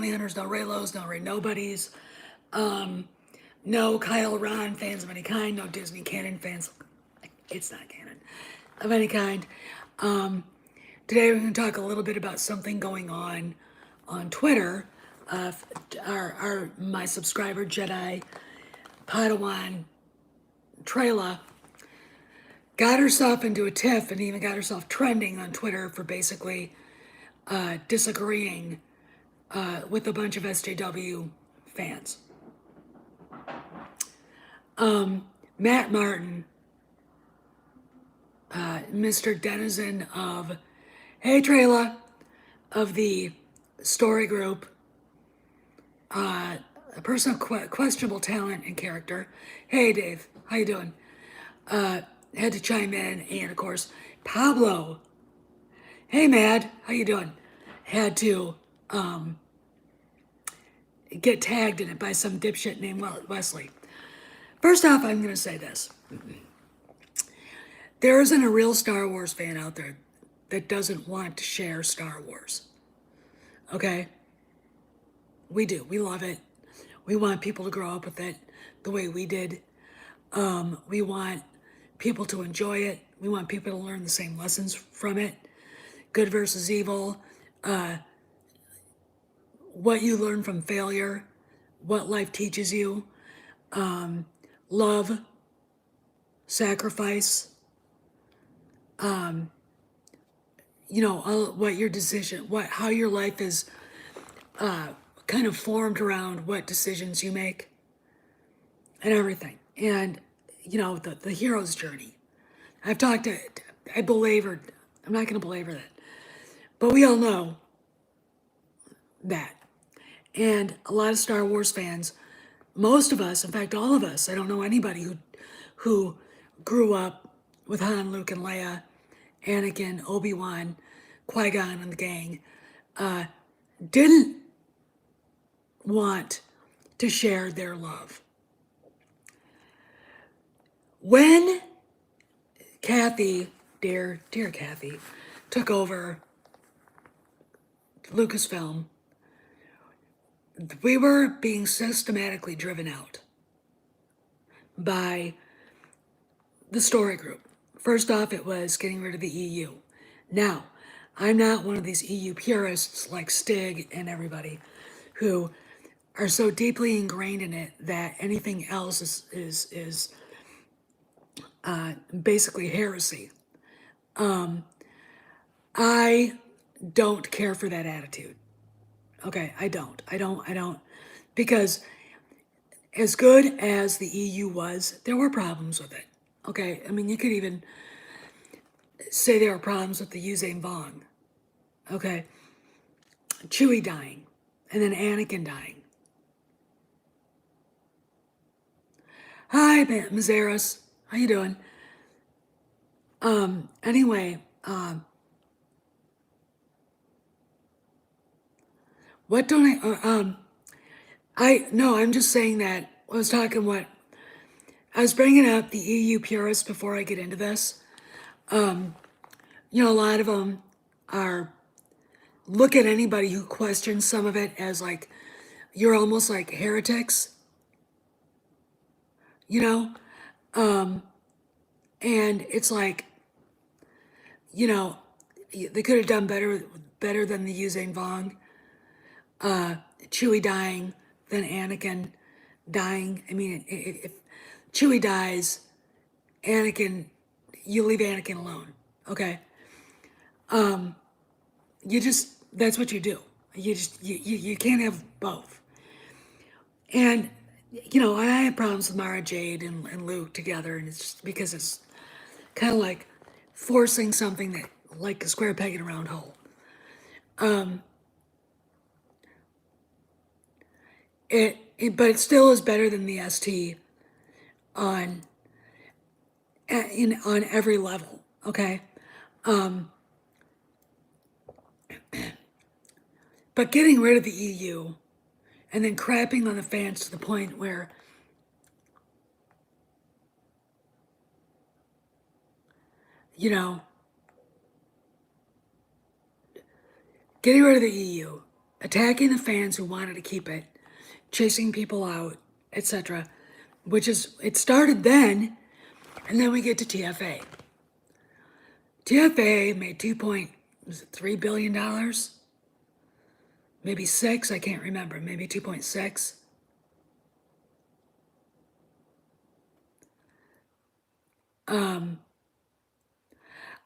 Bounty Hunters, no Raylos, no Ray Nobodies, no Kyle Ron fans of any kind, no Disney canon fans. It's not canon of any kind. Today we're going to talk a little bit about something going on Twitter. My subscriber Jedi Padawan Trayla got herself into a tiff and even got herself trending on Twitter for basically disagreeing with a bunch of SJW fans. Matt Martin, Mr. Denizen of Hey Trayla, of the story group, a person of questionable talent and character. Hey Dave, how you doing? Had to chime in, and of course Pablo. Hey Mad, how you doing? Had to get tagged in it by some dipshit named Wesley. First off, I'm gonna say this: there isn't a real Star Wars fan out there that doesn't want to share Star Wars. Okay? We do. We love it. We want people to grow up with it the way we did. We want people to enjoy it. We want people to learn the same lessons from it. Good versus evil. What you learn from failure. What life teaches you. Love. Sacrifice. What your decision, how your life is kind of formed around what decisions you make and everything. And, the hero's journey. I belabored, I'm not going to belabor that, but we all know that. And a lot of Star Wars fans, most of us, in fact, all of us, I don't know anybody who grew up with Han, Luke, and Leia, Anakin, Obi-Wan, Qui-Gon, and the gang, didn't want to share their love. When Kathy, dear Kathy, took over Lucasfilm, we were being systematically driven out by the story group. First off, it was getting rid of the EU. Now, I'm not one of these EU purists like Stig and everybody who are so deeply ingrained in it that anything else is basically heresy. I don't care for that attitude. Okay, I don't. Because as good as the EU was, there were problems with it. Okay, I mean, you could even say there were problems with the Yuuzhan Vong. Okay, Chewie dying, and then Anakin dying. Hi, Mazeros. How you doing? Anyway, what don't I'm just saying that I was bringing up the EU purists before I get into this. A lot of them look at anybody who questions some of it as like, you're almost like heretics. And it's like, they could have done better than the Yuuzhan Vong. Chewie dying, then Anakin dying. I mean, if Chewie dies, you leave Anakin alone. Okay. That's what you do. You can't have both. And, I have problems with Mara Jade and Luke together, and it's just because it's kind of like forcing something that, like a square peg in a round hole. But it still is better than the ST on every level, okay? But getting rid of the EU and then crapping on the fans to the point where getting rid of the EU attacking the fans who wanted to keep it, chasing people out, etc. Which is, it started then, and then we get to TFA. TFA made $2.3 billion? Maybe six, I can't remember, maybe 2.6.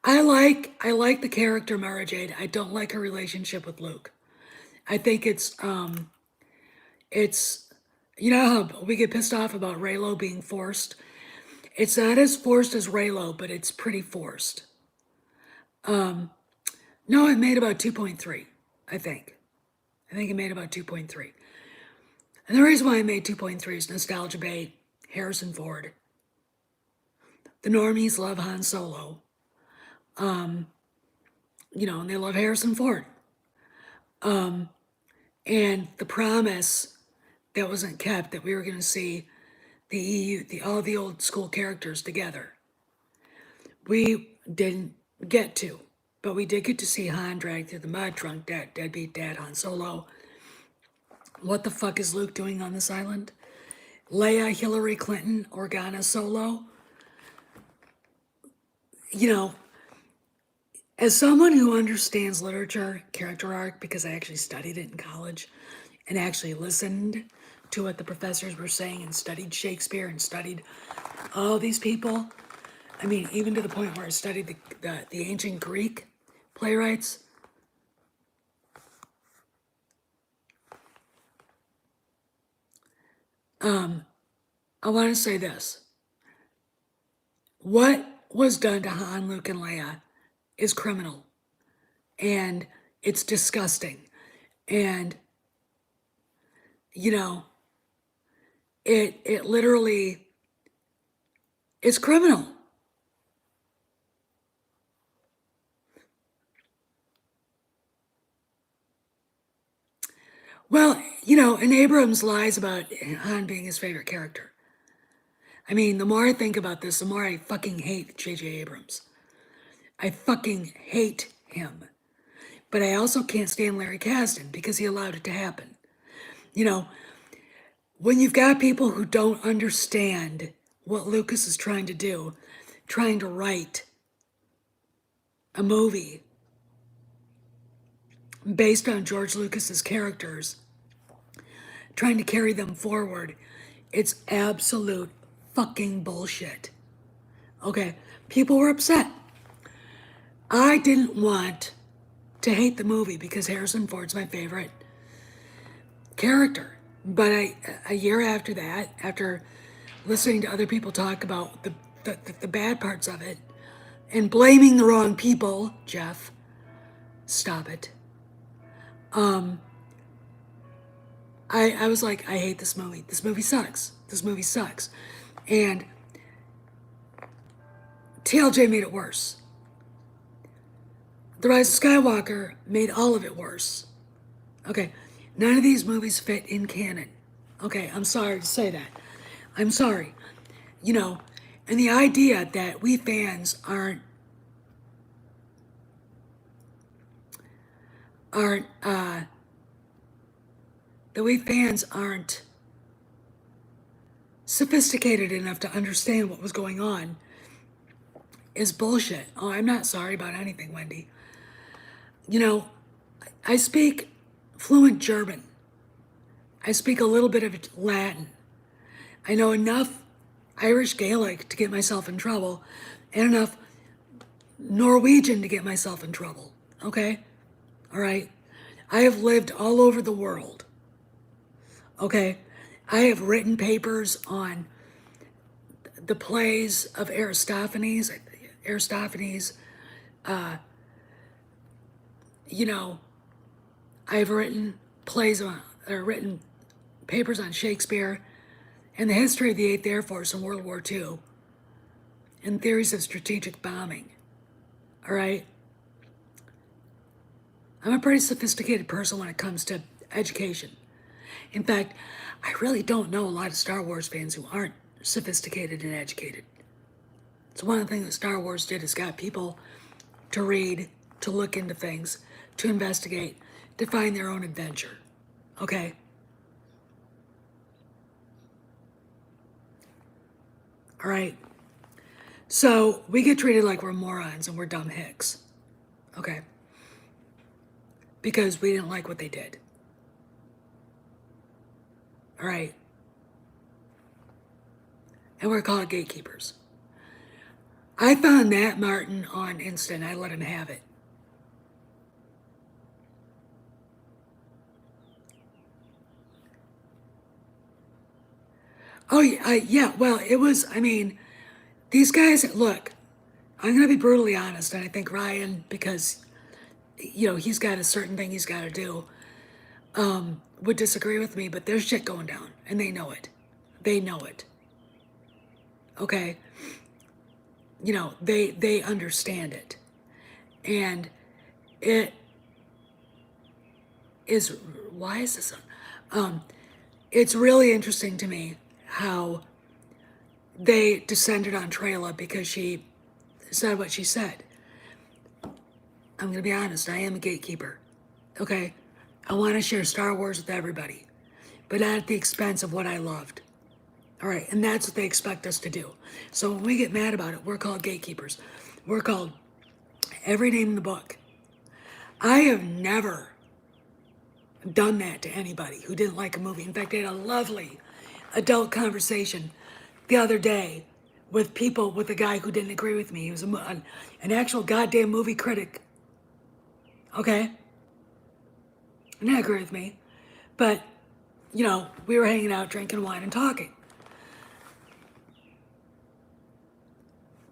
I like the character Mara Jade. I don't like her relationship with Luke. I think it's, you know how we get pissed off about Reylo being forced? It's not as forced as Reylo, but it's pretty forced. No, it made about 2.3, I think. I think it made about 2.3. And the reason why I made 2.3 is nostalgia bait, Harrison Ford. The normies love Han Solo. You know, and they love Harrison Ford. And the promise that wasn't kept, that we were going to see the EU, all the old school characters together. We didn't get to, but we did get to see Han dragged through the mud, drunk dad, deadbeat dad Han Solo. What the fuck is Luke doing on this island? Leia, Hillary Clinton, Organa Solo. You know, as someone who understands literature, character arc, because I actually studied it in college and actually listened to what the professors were saying and studied Shakespeare and studied all these people. I mean, even to the point where I studied the ancient Greek playwrights. I want to say this. What was done to Han, Luke, and Leia is criminal. And it's disgusting. And, you know, it literally is criminal. Well, you know, and Abrams lies about Han being his favorite character. I mean, the more I think about this, the more I fucking hate J.J. Abrams. I fucking hate him. But I also can't stand Larry Kasdan because he allowed it to happen. You know, when you've got people who don't understand what Lucas is trying to do, trying to write a movie based on George Lucas's characters, trying to carry them forward, it's absolute fucking bullshit. Okay, people were upset. I didn't want to hate the movie because Harrison Ford's my favorite character. But a year after that, after listening to other people talk about the bad parts of it and blaming the wrong people, Jeff, stop it. I was like, I hate this movie. This movie sucks. This movie sucks. And TLJ made it worse. The Rise of Skywalker made all of it worse. Okay, none of these movies fit in canon. Okay, I'm sorry to say that. I'm sorry. You know, and the idea that we fans aren't sophisticated enough to understand what was going on is bullshit. Oh, I'm not sorry about anything, Wendy. You know, I speak fluent German. I speak a little bit of Latin. I know enough Irish Gaelic to get myself in trouble, and enough Norwegian to get myself in trouble. Okay? All right? I have lived all over the world. Okay? I have written papers on the plays of Aristophanes. You know, I've written written papers on Shakespeare and the history of the 8th Air Force in World War II and theories of strategic bombing. All right? I'm a pretty sophisticated person when it comes to education. In fact, I really don't know a lot of Star Wars fans who aren't sophisticated and educated. So one of the things that Star Wars did is got people to read, to look into things, to investigate, to find their own adventure. Okay? All right? So we get treated like we're morons and we're dumb hicks. Okay? Because we didn't like what they did. All right? And we're called gatekeepers. I found Matt Martin on Insta and I let him have it. Oh, yeah, well, it was, I mean, these guys, look, I'm going to be brutally honest, and I think Ryan, because, he's got a certain thing he's got to do, would disagree with me, but there's shit going down, and they know it. They know it. Okay? They understand it. And it is, why is this on? It's really interesting to me how they descended on Trela because she said what she said. I'm going to be honest, I am a gatekeeper. Okay? I want to share Star Wars with everybody, but not at the expense of what I loved. All right, and that's what they expect us to do. So when we get mad about it, we're called gatekeepers. We're called every name in the book. I have never done that to anybody who didn't like a movie. In fact, I had a lovely adult conversation the other day with a guy who didn't agree with me. He was an actual goddamn movie critic. Okay? And he agree with me. But, we were hanging out, drinking wine and talking.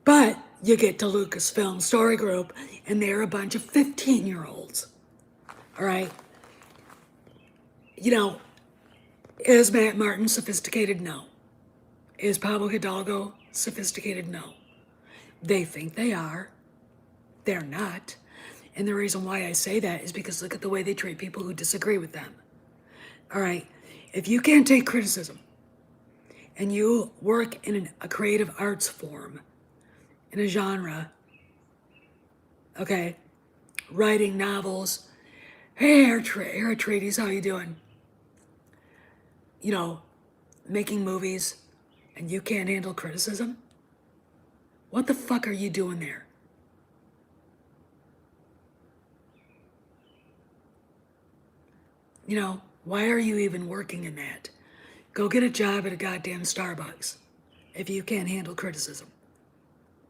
But you get to Lucasfilm Story Group, and they're a bunch of 15-year-olds. All right? Is Matt Martin sophisticated? No. Is Pablo Hidalgo sophisticated? No. They think they are. They're not. And the reason why I say that is because look at the way they treat people who disagree with them. All right? If you can't take criticism and you work in a creative arts form, in a genre, okay, writing novels, hey, Eric Atreides, how you doing? Making movies, and you can't handle criticism? What the fuck are you doing there? Why are you even working in that? Go get a job at a goddamn Starbucks if you can't handle criticism.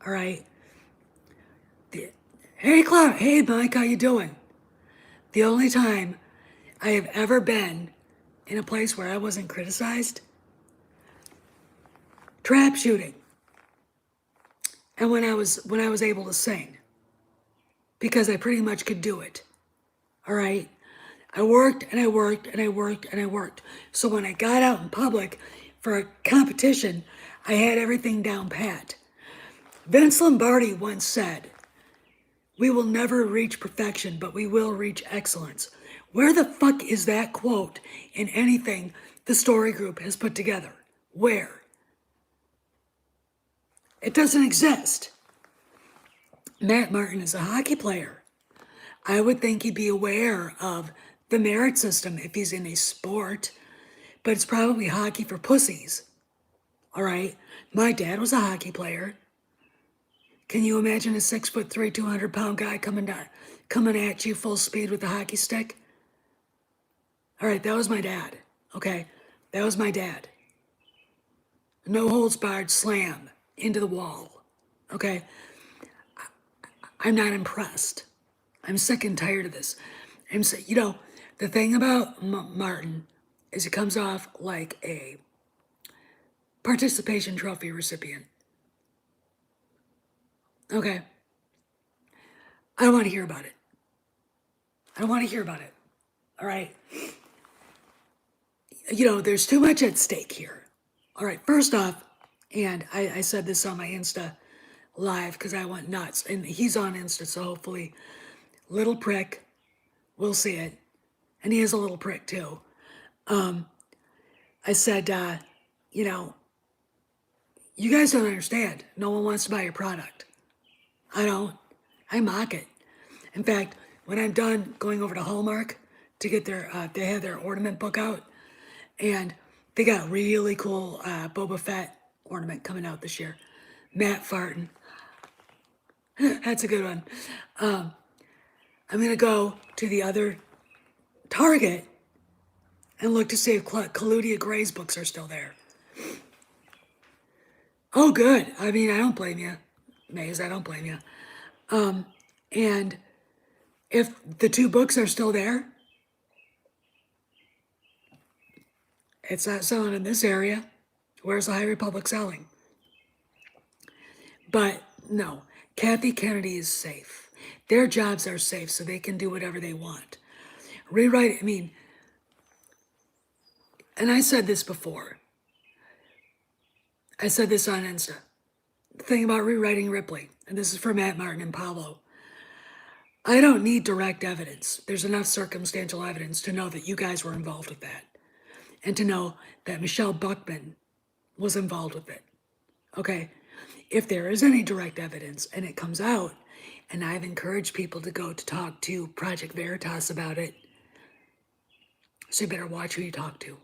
All right? Hey, Cloud. Hey, Mike, how you doing? The only time I have ever been in a place where I wasn't criticized, trap shooting. And when I was able to sing, because I pretty much could do it. All right? I worked and I worked and I worked and I worked. So when I got out in public for a competition, I had everything down pat. Vince Lombardi once said, "We will never reach perfection, but we will reach excellence." Where the fuck is that quote in anything the Story Group has put together? Where? It doesn't exist. Matt Martin is a hockey player. I would think he'd be aware of the merit system if he's in a sport, but it's probably hockey for pussies. All right? My dad was a hockey player. Can you imagine a 6'3", 200-pound guy coming at you full speed with a hockey stick? All right, that was my dad. Okay? That was my dad. No holds barred slam into the wall. Okay? I'm not impressed. I'm sick and tired of this. The thing about Martin is he comes off like a participation trophy recipient. Okay? I don't want to hear about it. I don't want to hear about it. All right? There's too much at stake here. All right, first off, and I said this on my Insta live because I went nuts, and he's on Insta, so hopefully, little prick will see it, and he is a little prick too. I said, you guys don't understand. No one wants to buy your product. I don't. I mock it. In fact, when I'm done going over to Hallmark to get their, they had their ornament book out, and they got a really cool Boba Fett ornament coming out this year. Matt Farton. That's a good one. I'm going to go to the other Target and look to see if Claudia Gray's books are still there. Oh, good. I mean, I don't blame you, Maze. I don't blame you. And if the two books are still there, it's not selling in this area. Where's the High Republic selling? But no, Kathy Kennedy is safe. Their jobs are safe, so they can do whatever they want. Rewrite, I mean, and I said this before. I said this on Insta. The thing about rewriting Ripley, and this is for Matt Martin and Pablo. I don't need direct evidence. There's enough circumstantial evidence to know that you guys were involved with that. And to know that Michelle Buckman was involved with it. Okay? If there is any direct evidence and it comes out, and I've encouraged people to go to talk to Project Veritas about it, so you better watch who you talk to.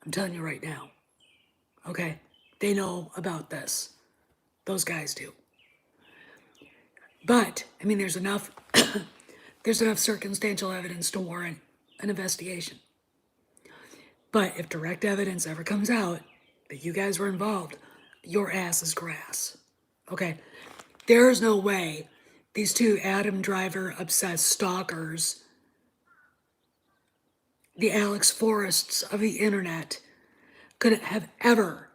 I'm telling you right now. Okay? They know about this. Those guys do. But, I mean, there's enough circumstantial evidence to warrant an investigation. But if direct evidence ever comes out that you guys were involved, your ass is grass. Okay? There is no way these two Adam Driver obsessed stalkers, the Alex Forrests of the internet, could have ever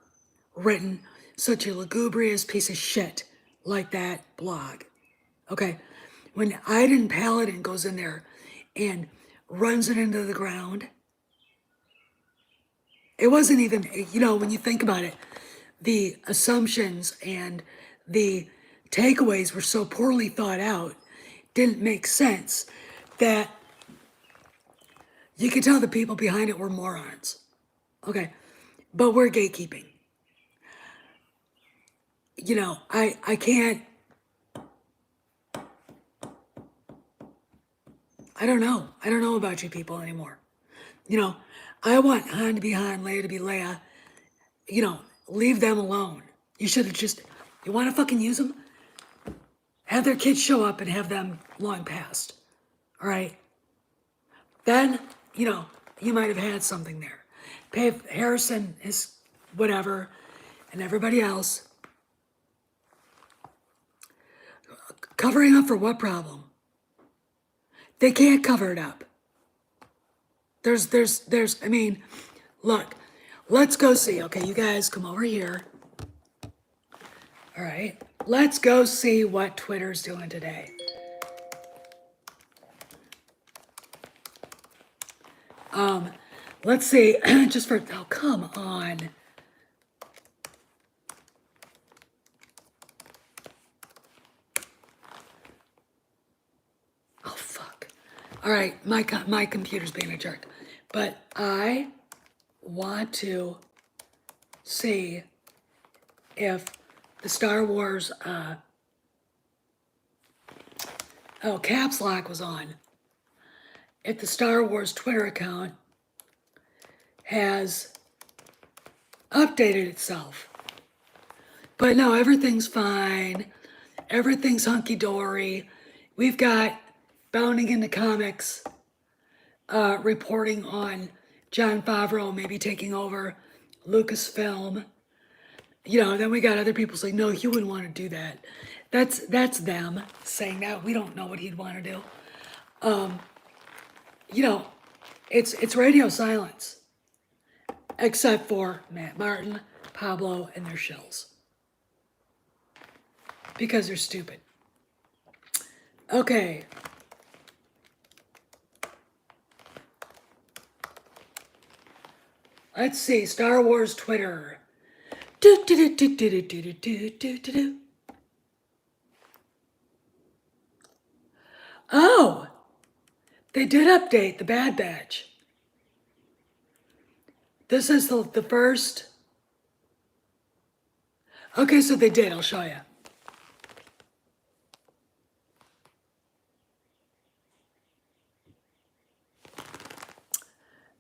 written such a lugubrious piece of shit like that blog. Okay? When Iden Paladin goes in there and runs it into the ground, it wasn't even, you know, when you think about it, the assumptions and the takeaways were so poorly thought out, didn't make sense, that you could tell the people behind it were morons. Okay, but we're gatekeeping. You know, I can't, I don't know about you people anymore. You know, I want Han to be Han, Leia to be Leia. You know, leave them alone. You should have just, you want to fucking use them? Have their kids show up and have them long past. All right? Then, you know, you might have had something there. Pay Harrison is whatever, and everybody else. Covering up for what problem? They can't cover it up. I mean, look, let's go see. Okay, you guys come over here. All right, let's go see what Twitter's doing today. Let's see, just for, oh, come on. Oh, fuck. All right, my computer's being a jerk. But I want to see if the Star Wars, Caps Lock was on. If the Star Wars Twitter account has updated itself. But no, everything's fine. Everything's hunky-dory. We've got Bounding into Comics reporting on Jon Favreau maybe taking over Lucasfilm. You know, then we got other people saying, no, he wouldn't want to do that. That's them saying that. We don't know what he'd want to do. You know, it's radio silence. Except for Matt Martin, Pablo, and their shills. Because they're stupid. Okay. Let's see, Star Wars Twitter. Oh, they did update the Bad Batch. This is the first. Okay, so they did, I'll show you.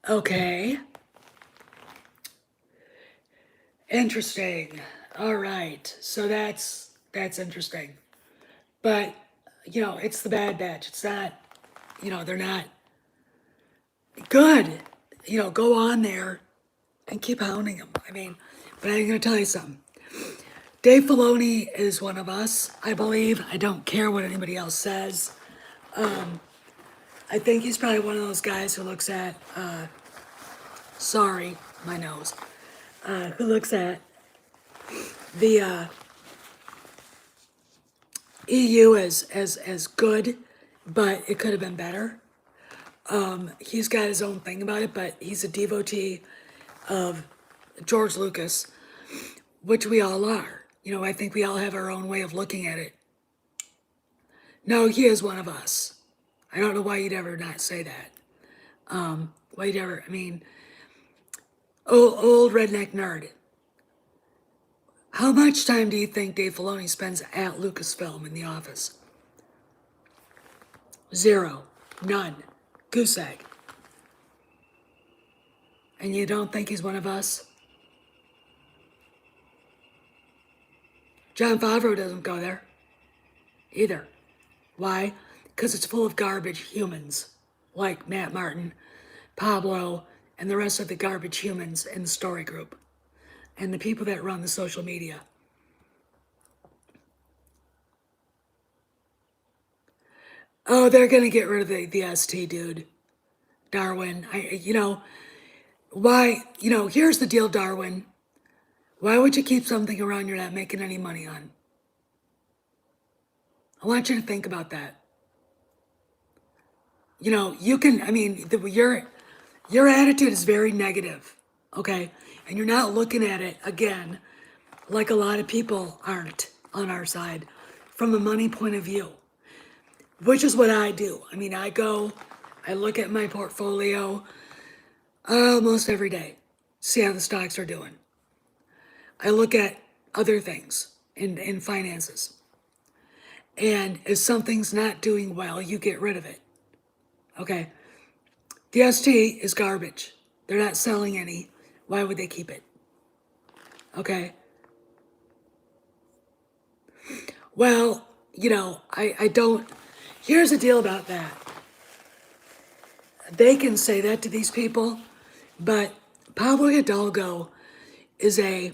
Okay. Interesting. All right. So that's interesting. But it's the Bad Batch. It's not, they're not good. Go on there and keep hounding them. I mean, but I'm gonna tell you something. Dave Filoni is one of us, I believe. I don't care what anybody else says. I think he's probably one of those guys who looks at, sorry, my nose, who looks at the EU as good, but it could have been better. He's got his own thing about it, but he's a devotee of George Lucas, which we all are. I think we all have our own way of looking at it. No, he is one of us. I don't know why you'd ever not say that. Why you'd ever, I mean, old redneck nerd. How much time do you think Dave Filoni spends at Lucasfilm in the office? 0. None. Goose egg. And you don't think he's one of us? Jon Favreau doesn't go there either. Why? Because it's full of garbage humans like Matt Martin, Pablo, and the rest of the garbage humans in the story group and the people that run the social media. Oh, they're gonna get rid of the ST dude, Darwin. Why? Here's the deal, Darwin. Why would you keep something around you're not making any money on? I want you to think about that. You can. I mean, your attitude is very negative, okay? And you're not looking at it again like a lot of people aren't on our side from a money point of view, which is what I do. I mean, I look at my portfolio almost every day, see how the stocks are doing. I look at other things in finances. And if something's not doing well, you get rid of it. Okay? The ST is garbage. They're not selling any. Why would they keep it? Okay? Well, I don't. Here's the deal about that. They can say that to these people, but Pablo Hidalgo is he's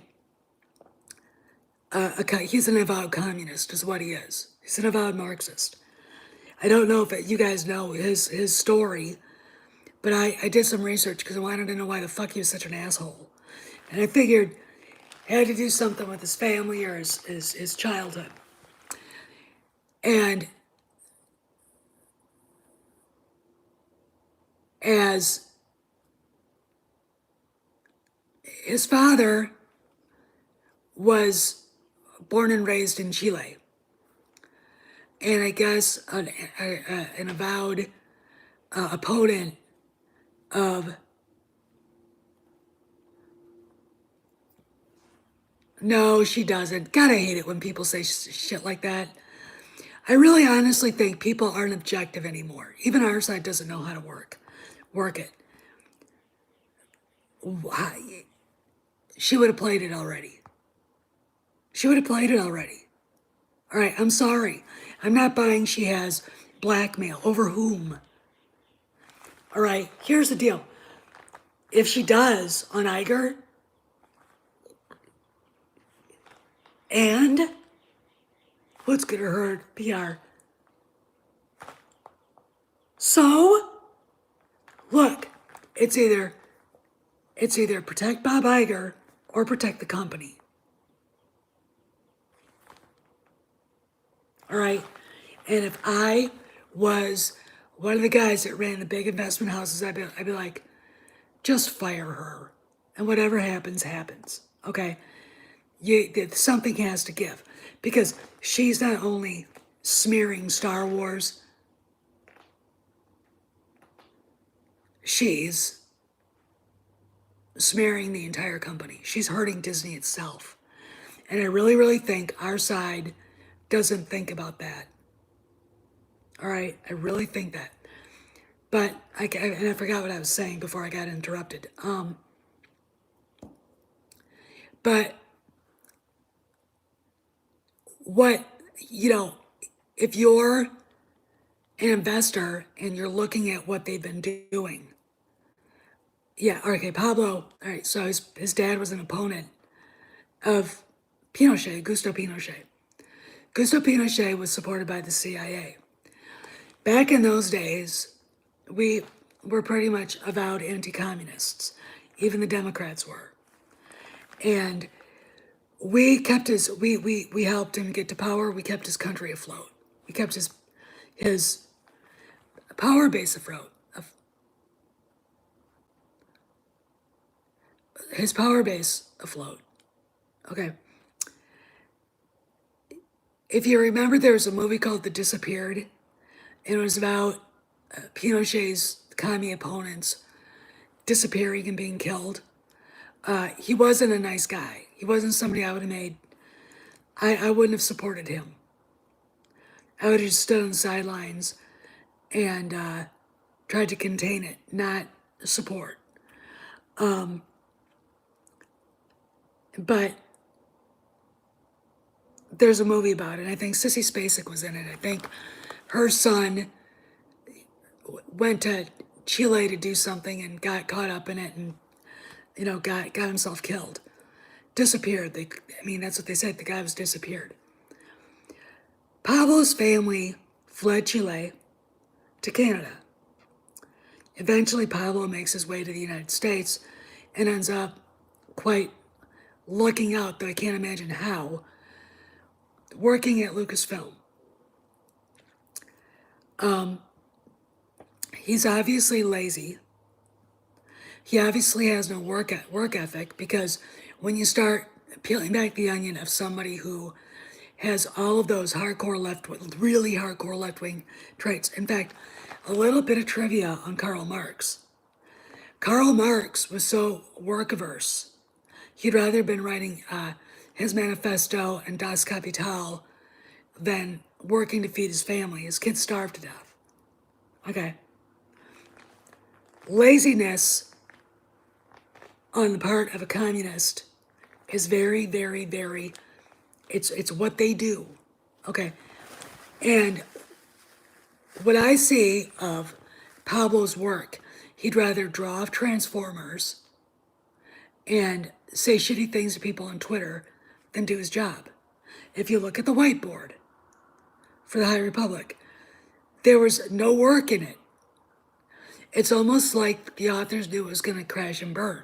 an avowed communist, is what he is. He's an avowed Marxist. I don't know if you guys know his story, but I did some research because I wanted to know why the fuck he was such an asshole. And I figured it had to do something with his family or his childhood. And as his father was born and raised in Chile, and I guess an avowed opponent of. No, she doesn't. God, I hate it when people say shit like that. I really honestly think people aren't objective anymore. Even our side doesn't know how to work it. Why? She would have played it already. She would have played it already. All right, I'm sorry. I'm not buying she has blackmail. Over whom? All right, here's the deal. If she does on Iger, and what's good to her PR? So, look, it's either protect Bob Iger or protect the company. All right, and if I was one of the guys that ran the big investment houses, I'd be like, just fire her, and whatever happens, happens. Okay, something has to give because she's not only smearing Star Wars, she's smearing the entire company. She's hurting Disney itself. And I really, really think our side doesn't think about that. All right, I really think that. But and I forgot what I was saying before I got interrupted. But what, you know, if you're an investor and you're looking at what they've been doing, yeah, okay, Pablo, all right, so his dad was an opponent of Pinochet, Gusto Pinochet. Gusto Pinochet was supported by the CIA. Back in those days, we were pretty much avowed anti-communists. Even the Democrats were. And we helped him get to power. We kept his country afloat. We kept his power base afloat. His power base afloat. Okay. If you remember, there was a movie called The Disappeared, and it was about Pinochet's commie opponents disappearing and being killed. He wasn't a nice guy. He wasn't somebody I would have made. I wouldn't have supported him. I would have just stood on the sidelines and tried to contain it, not support. But there's a movie about it. I think Sissy Spacek was in it. I think her son went to Chile to do something and got caught up in it and, got himself killed. Disappeared. That's what they said. The guy was disappeared. Pablo's family fled Chile to Canada. Eventually, Pablo makes his way to the United States and ends up quite lucking out, though I can't imagine how, working at Lucasfilm. He's obviously lazy. He obviously has no work ethic, because when you start peeling back the onion of somebody who has all of those really hardcore left-wing traits. In fact, a little bit of trivia on Karl Marx. Karl Marx was so work-averse. He'd rather been writing his manifesto and Das Kapital than working to feed his family. His kids starved to death. Okay. Laziness on the part of a communist is very, very, very, it's what they do. Okay. And what I see of Pablo's work, he'd rather draw off Transformers and say shitty things to people on Twitter than do his job. If you look at the whiteboard for the High Republic, there was no work in it. It's almost like the authors knew it was going to crash and burn.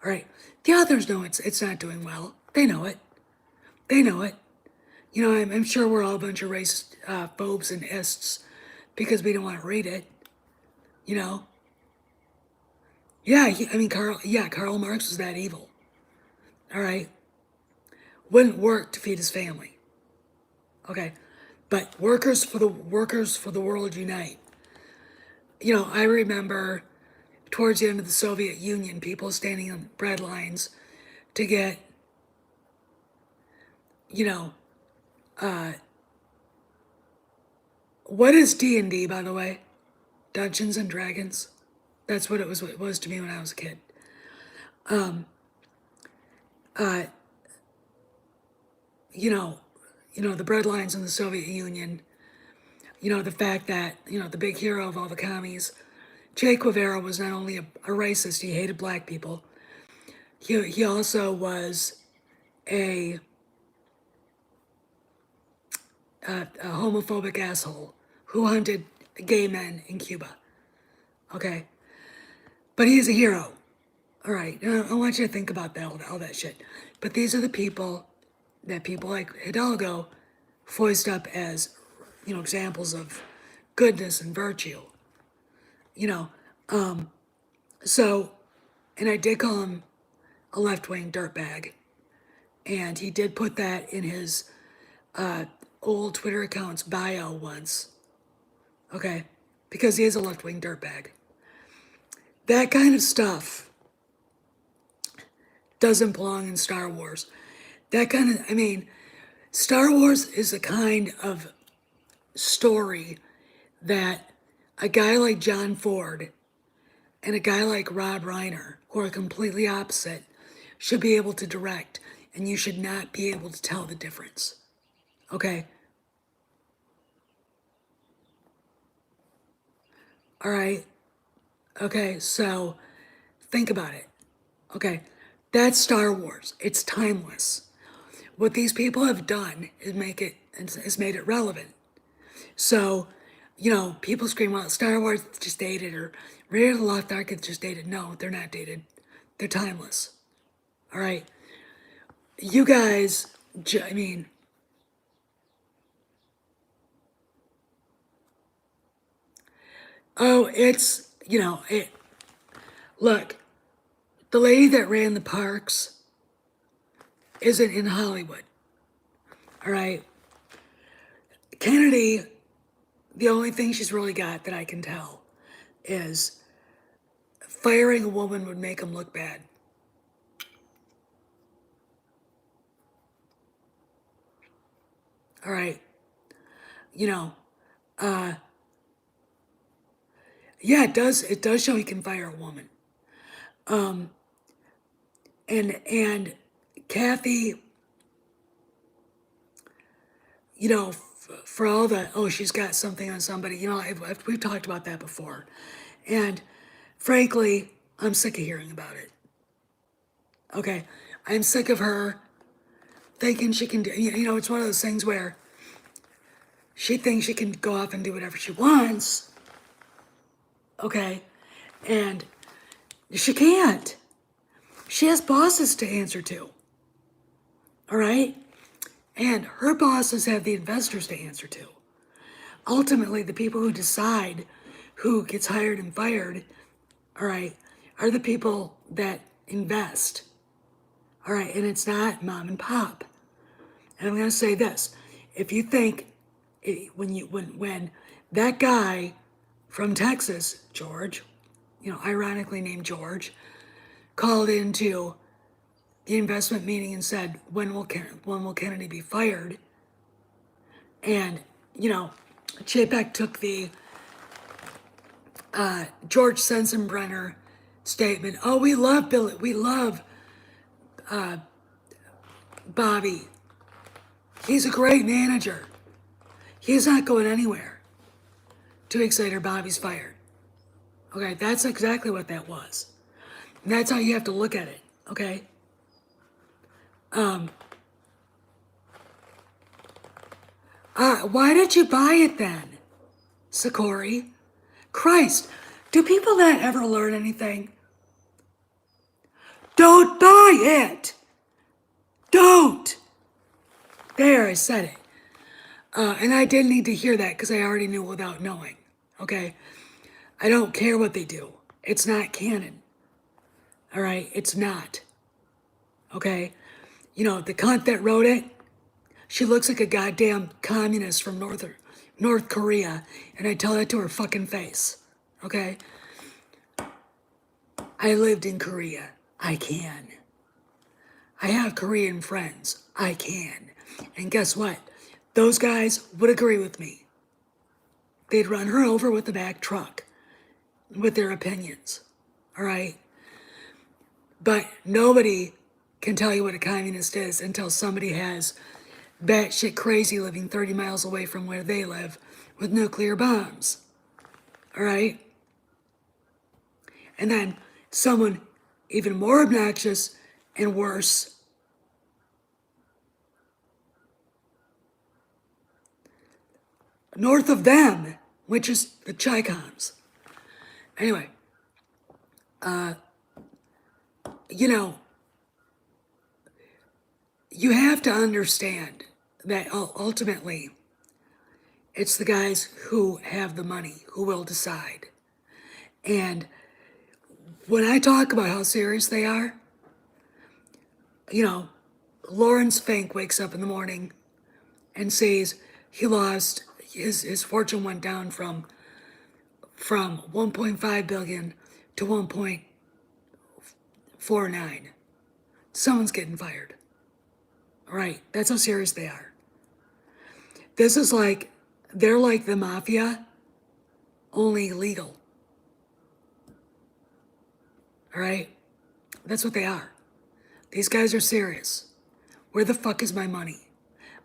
All right, the authors know it's not doing well. They know it. They know it. I'm sure we're all a bunch of racist phobes and ists because we don't want to read it. Yeah, Karl Marx was that evil. All right. Wouldn't work to feed his family. Okay. But workers for the world unite. I remember towards the end of the Soviet Union, people standing on bread lines to get, what is D&D, by the way? Dungeons and Dragons. That's what it was to me when I was a kid. The bread lines in the Soviet Union, the fact that, the big hero of all the commies, Che Guevara, was not only a racist, he hated black people. He also was a homophobic asshole who hunted gay men in Cuba. Okay? But he's a hero. All right, I want you to think about all that shit. But these are the people that people like Hidalgo foist up as, examples of goodness and virtue. So, and I did call him a left-wing dirtbag. And he did put that in his old Twitter account's bio once. Okay? Because he is a left-wing dirtbag. That kind of stuff doesn't belong in Star Wars. Star Wars is the kind of story that a guy like John Ford and a guy like Rob Reiner, who are completely opposite, should be able to direct, and you should not be able to tell the difference. Okay? All right? Okay, so think about it. Okay, that's Star Wars. It's timeless. What these people have done is made it relevant. So, people scream, well, Star Wars just dated, or Raiders of the Lost Ark is just dated. No, they're not dated. They're timeless. All right. You guys, I mean, oh, look, the lady that ran the parks isn't in Hollywood. All right. Kennedy, the only thing she's really got that I can tell is firing a woman would make him look bad. All right. You know, yeah, it does. It does show he can fire a woman. And Kathy, for all the, oh, she's got something on somebody. We've talked about that before, and frankly, I'm sick of hearing about it. Okay, I'm sick of her thinking she can do. It's one of those things where she thinks she can go off and do whatever she wants. Okay, and she can't. She has bosses to answer to. All right? And her bosses have the investors to answer to. Ultimately, the people who decide who gets hired and fired, all right, are the people that invest. All right, and it's not mom and pop. And I'm going to say this. If you think when that guy from Texas, George, ironically named George, called into the investment meeting and said, when will Kennedy be fired? And, Chapek took the George Sensenbrenner statement. Oh, we love Billy. We love Bobby. He's a great manager. He's not going anywhere. 2 weeks later, Bobby's fired. Okay, that's exactly what that was. And that's how you have to look at it, okay? Why did you buy it then, Sakori? Christ, do people not ever learn anything? Don't buy it! Don't! There, I said it. And I didn't need to hear that because I already knew without knowing, okay? I don't care what they do. It's not canon. All right? It's not. Okay? The cunt that wrote it, she looks like a goddamn communist from North Korea, and I tell that to her fucking face. Okay? I lived in Korea. I can. I have Korean friends. I can. And guess what? Those guys would agree with me. They'd run her over with the back truck with their opinions. All right? But nobody can tell you what a communist is until somebody has batshit crazy living 30 miles away from where they live with nuclear bombs. All right? And then someone even more obnoxious and worse north of them, which is the Chicons. Anyway, you have to understand that ultimately it's the guys who have the money who will decide. And when I talk about how serious they are, Lawrence Fink wakes up in the morning and says he lost his fortune went down from 1.5 billion to 1.49. Someone's getting fired. All right, that's how serious they are. This is like they're like the mafia only legal. All right? That's what they are. These guys are serious. Where the fuck is my money?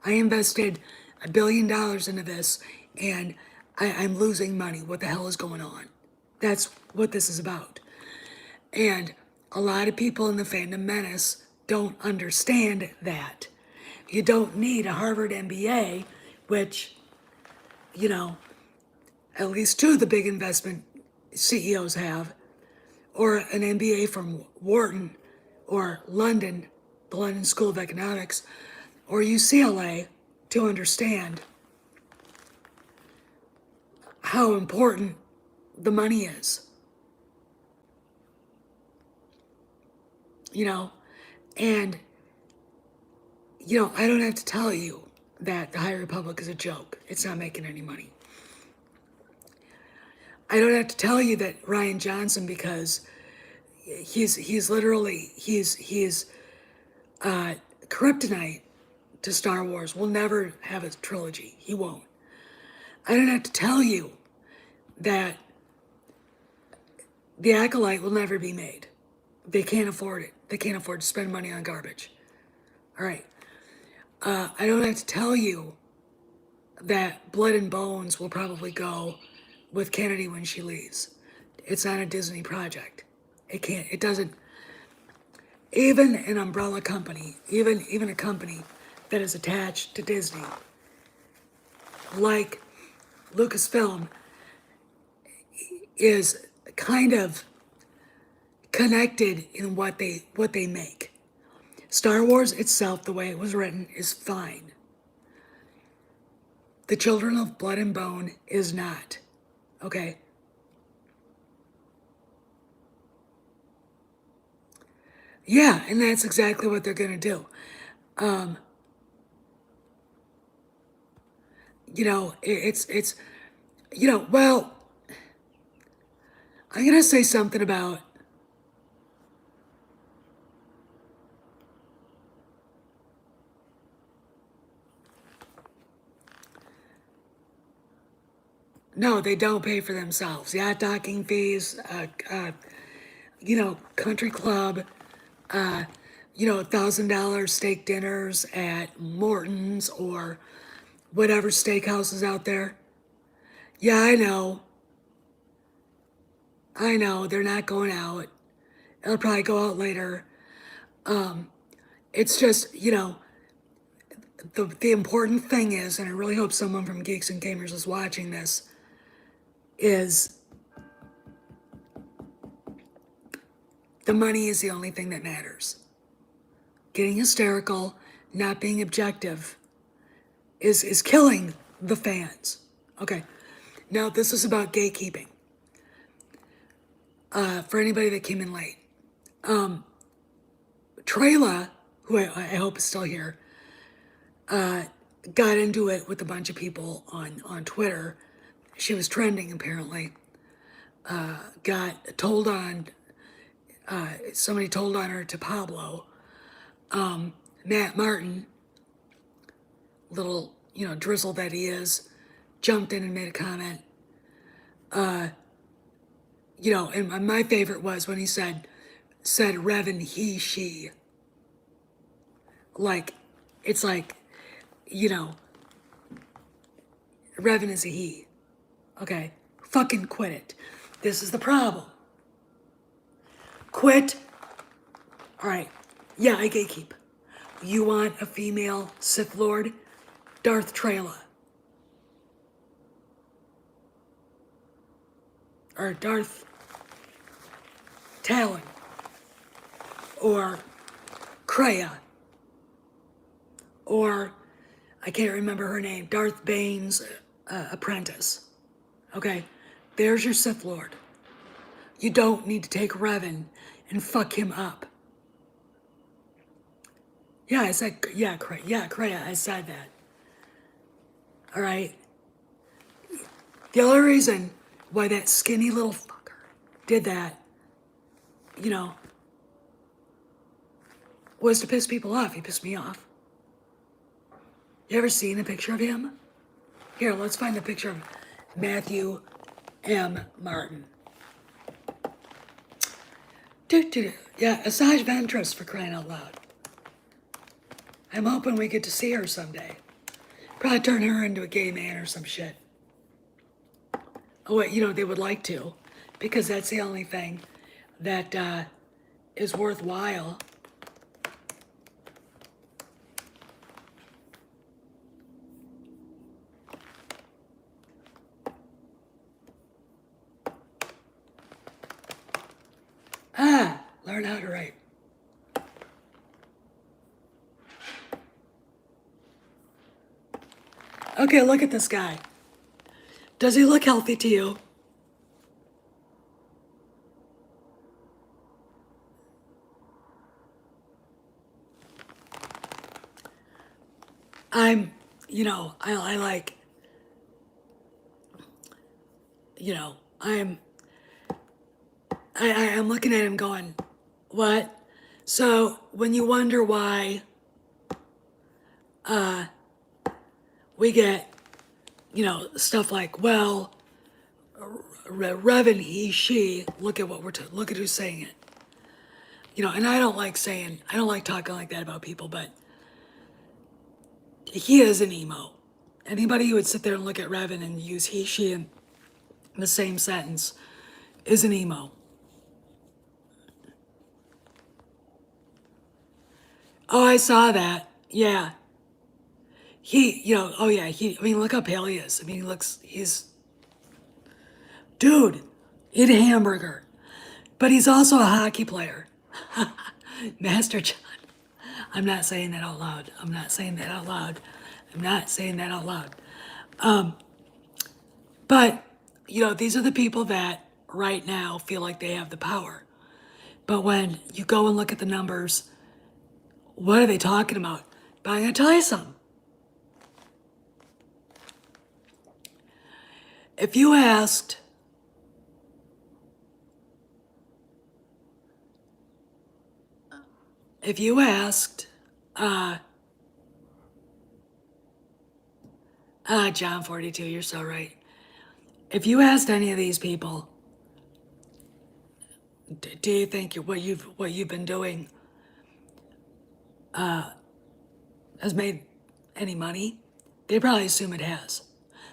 I invested $1 billion into this and I'm losing money. What the hell is going on? That's what this is about. And a lot of people in the fandom menace don't understand that. You don't need a Harvard MBA, which, you know, at least two of the big investment CEOs have, or an MBA from Wharton or London, the London School of Economics, or UCLA to understand how important the money is. You know, and, you know, I don't have to tell you that the High Republic is a joke. It's not making any money. I don't have to tell you that Ryan Johnson, because he's literally kryptonite to Star Wars, will never have a trilogy. He won't. I don't have to tell you that The Acolyte will never be made. They can't afford it. They can't afford to spend money on garbage. All right. I don't have to tell you that Blood and Bones will probably go with Kennedy when she leaves. It's not a Disney project. It doesn't, even an umbrella company, even a company that is attached to Disney, like Lucasfilm, is kind of connected in what they make. Star Wars itself, the way it was written, is fine. The Children of Blood and Bone is not. Okay? Yeah, and that's exactly what they're gonna do. You know, it's you know, well, I'm gonna say something about no, they don't pay for themselves. Yacht docking fees, you know, country club, you know, $1,000 steak dinners at Morton's or whatever steakhouse is out there. Yeah, I know. I know. They're not going out. It'll probably go out later. It's just, you know, the important thing is, and I really hope someone from Geeks and Gamers is watching this, is the money is the only thing that matters. Getting hysterical, not being objective, is killing the fans. Okay. Now this is about gatekeeping. For anybody that came in late. Trayla, who I hope is still here, got into it with a bunch of people on Twitter. She was trending apparently. Got told on, somebody told on her to Pablo. Matt Martin, little, you know, drizzle that he is, jumped in and made a comment. You know, and my favorite was when he said Revan he, she. Like, it's like, you know, Revan is a he. Okay? Fucking quit it. This is the problem. Quit. All right. Yeah, I gatekeep. You want a female Sith Lord? Darth Trayla. Or Darth Talon. Or Kreia. Or, I can't remember her name, Darth Bane's apprentice. Okay? There's your Sith Lord. You don't need to take Revan and fuck him up. Yeah, I said, yeah, Kreia, I said that. All right? The only reason why that skinny little fucker did that, you know, was to piss people off. He pissed me off. You ever seen a picture of him? Here, let's find a picture of Matthew M. Martin. Yeah, Asajj Ventress, for crying out loud. I'm hoping we get to see her someday. Probably turn her into a gay man or some shit. Oh, wait, they would like to, because that's the only thing that is worthwhile. Learn how to write. Okay, look at this guy. Does he look healthy to you? I'm, I like, I'm looking at him going, what? So when you wonder why we get, stuff like, well, Revan, he, she, look at look at who's saying it. And I don't like talking like that about people, but he is an emo. Anybody who would sit there and look at Revan and use he, she in the same sentence is an emo. Oh, I saw that. Yeah. Oh yeah, look how pale he is. Dude, eat a hamburger. But he's also a hockey player. Master John. I'm not saying that out loud. But, these are the people that right now feel like they have the power. But when you go and look at the numbers, what are they talking about? But I'm going to tell you something. If you asked John 42, you're so right. If you asked any of these people, do you think what you've been doing has made any money? They probably assume it has,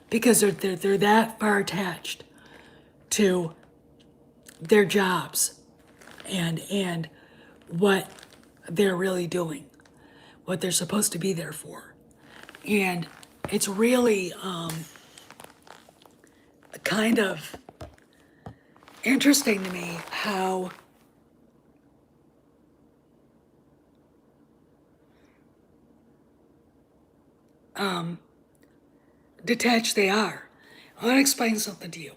because they're that far attached to their jobs and what they're really doing, what they're supposed to be there for. And it's really kind of interesting to me how detached they are. I want to explain something to you.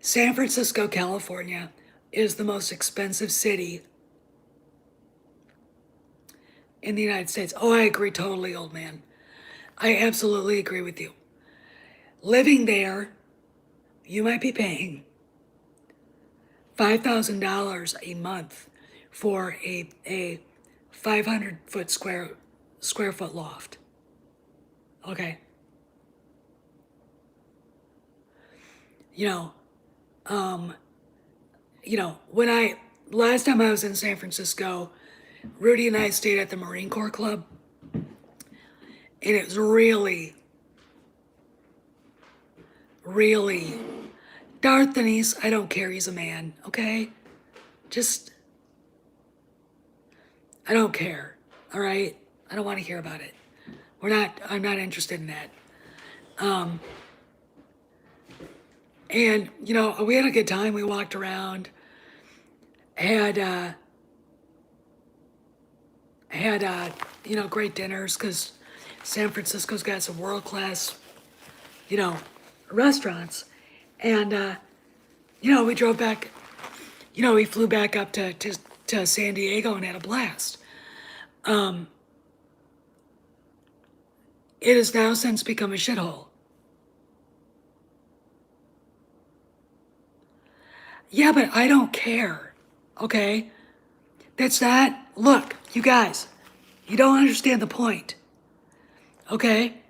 San Francisco, California is the most expensive city in the United States. Oh, I agree totally, old man. I absolutely agree with you. Living there, you might be paying $5,000 a month for a 500 foot square foot loft. Okay. When last time I was in San Francisco, Rudy and I stayed at the Marine Corps Club, and it was really, really, Darth Denise, I don't care, he's a man, okay? I don't care, all right? I don't want to hear about it. I'm not interested in that. And, we had a good time. We walked around, had great dinners, because San Francisco's got some world-class, restaurants. And, we drove back, we flew back up to San Diego and had a blast. It has now since become a shithole. Yeah, but I don't care, okay? Look, you guys, you don't understand the point, okay?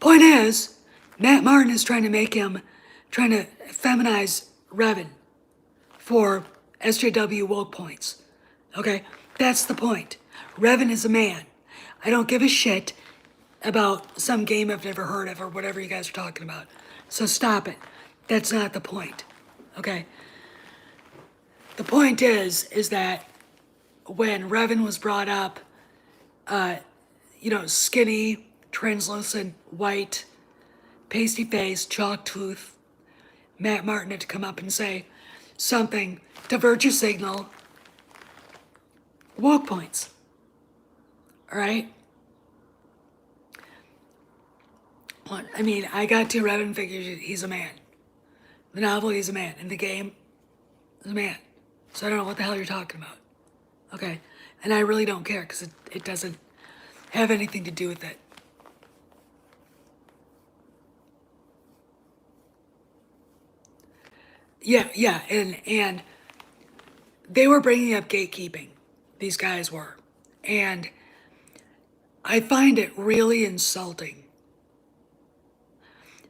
Point is, Matt Martin is trying to feminize Revan for SJW woke points. Okay? That's the point. Revan is a man. I don't give a shit about some game I've never heard of or whatever you guys are talking about. So stop it. That's not the point. Okay? The point is that when Revan was brought up, skinny, translucent, white, pasty face, chalk tooth, Matt Martin had to come up and say something to virtue signal woke points. All right? I mean, I got two Revan figures. He's a man. The novel, he's a man. In the game, he's a man. So I don't know what the hell you're talking about. Okay? And I really don't care because it doesn't have anything to do with it. Yeah, and they were bringing up gatekeeping. These guys were. And I find it really insulting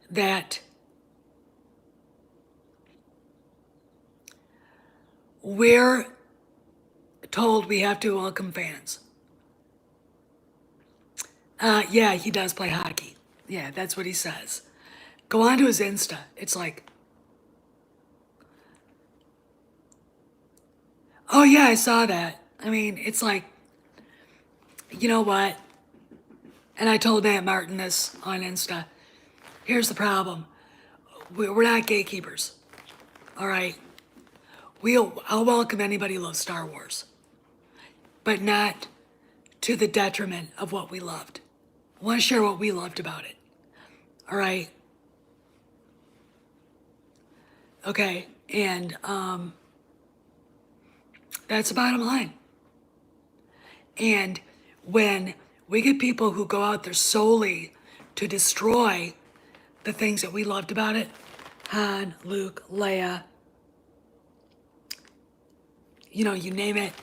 that we're told we have to welcome fans. Yeah, he does play hockey. Yeah, that's what he says. Go on to his Insta. It's like, oh yeah, I saw that. I mean, it's like, you know what? And I told Matt Martin this on Insta. Here's the problem. We're not gatekeepers. All right? I'll welcome anybody who loves Star Wars. But not to the detriment of what we loved. I want to share what we loved about it. All right? Okay, and that's the bottom line. And when we get people who go out there solely to destroy the things that we loved about it, Han, Luke, Leia, you name it,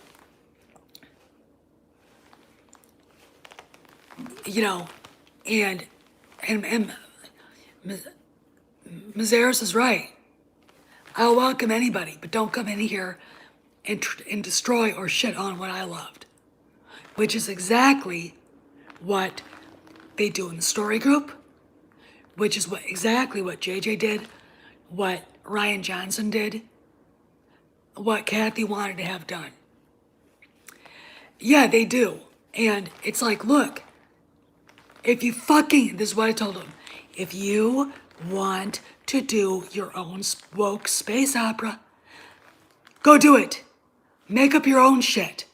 and Mazaris is right. I'll welcome anybody, but don't come in here and destroy or shit on what I loved, which is exactly what they do in the story group, which is exactly what JJ did, what Ryan Johnson did, what Kathy wanted to have done. Yeah, they do. And it's like, look, if you this is what I told them, if you want to do your own woke space opera, go do it. Make up your own shit.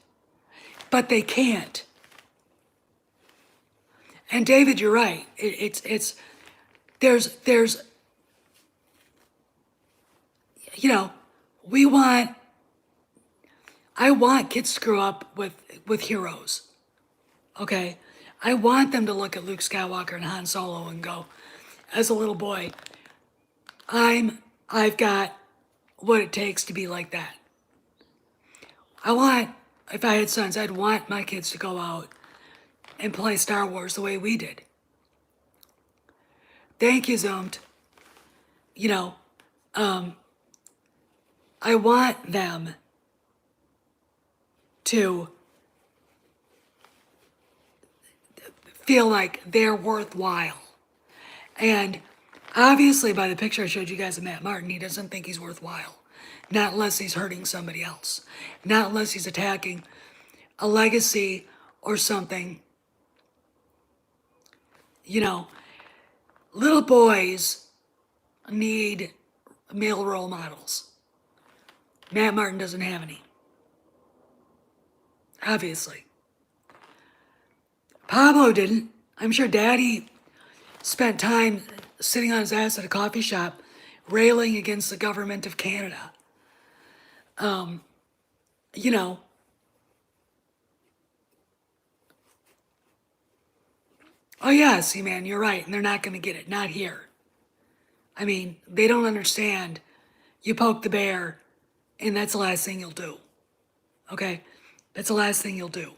But they can't. And David, you're right. There's I want kids to grow up with heroes. Okay? I want them to look at Luke Skywalker and Han Solo and go, as a little boy, I've got what it takes to be like that. If I had sons, I'd want my kids to go out and play Star Wars the way we did. Thank you, Zoomed. I want them to feel like they're worthwhile. And obviously, by the picture I showed you guys of Matt Martin, he doesn't think he's worthwhile. Not unless he's hurting somebody else. Not unless he's attacking a legacy or something. Little boys need male role models. Matt Martin doesn't have any. Obviously. Pablo didn't. I'm sure Daddy spent time sitting on his ass at a coffee shop railing against the government of Canada. Oh yeah, see man, you're right, and they're not gonna get it, not here. I mean, they don't understand. You poke the bear, and that's the last thing you'll do. Okay? That's the last thing you'll do.